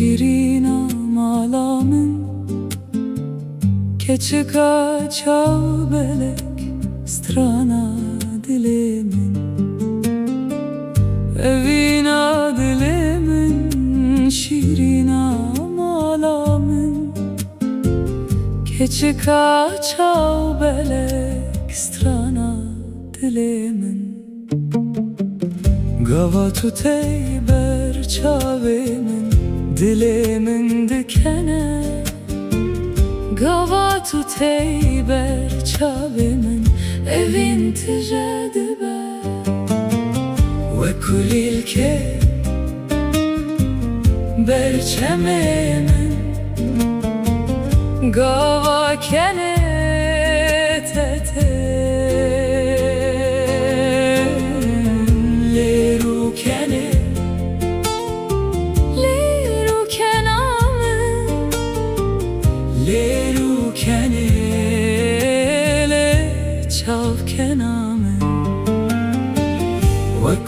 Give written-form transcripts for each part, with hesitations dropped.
şirina malamın Keçika çavbelek strana dilemin Evina dilemin şirina malamın Keçika çavbelek strana dilemin Gava tutey ber çavemin dilemin dikene Gava tutey ber çavemin evin tijedibe Ve kulilke ber çememin Gava kene tete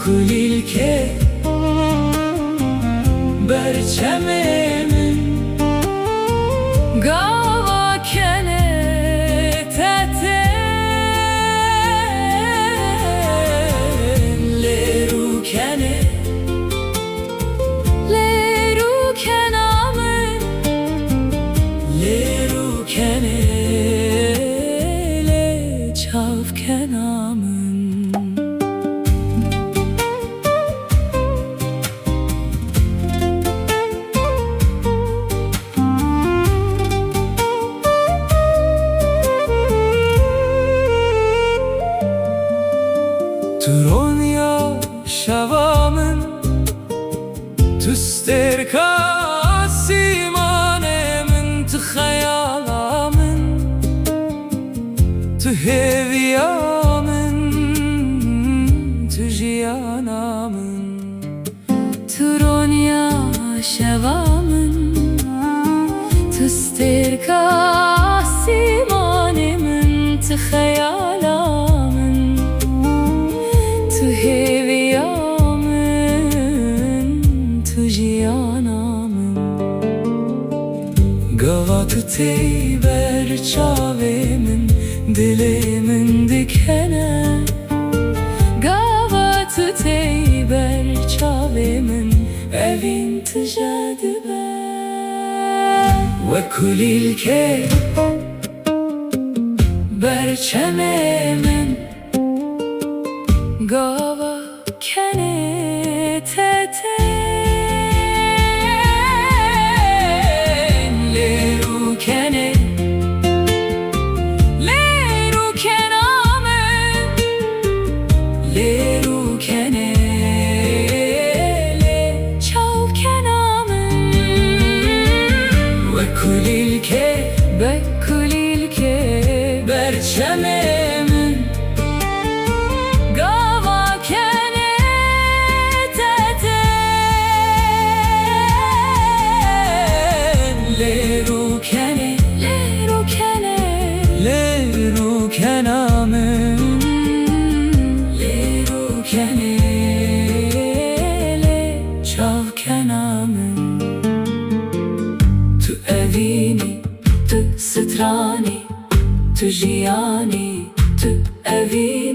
Kulilke berçememin Gava kene tete Leru kene Leru kenamen Leru kene Le çav kenamen Tronya şavamın tüster kasimanemin tıhayalamın tüheviyamın tüjiyanamın Tronya şavamın tüster kasimanemin tıhayalamın Heviyamın, tujiyanamın Gava tutey ber çavemin dilimin dikene Gava tutey ber çavemin evin tijedibe Ve kulilke ber çememin Gava kene tete Leru kene Leru kenamen Leru kene Le çav kenamen Ve kulilke berçememin Leru kene, leru kene, leru kenamen, leru kene, le çav kenamen. Tu evini, tu strani, tu jiyani, tu evini.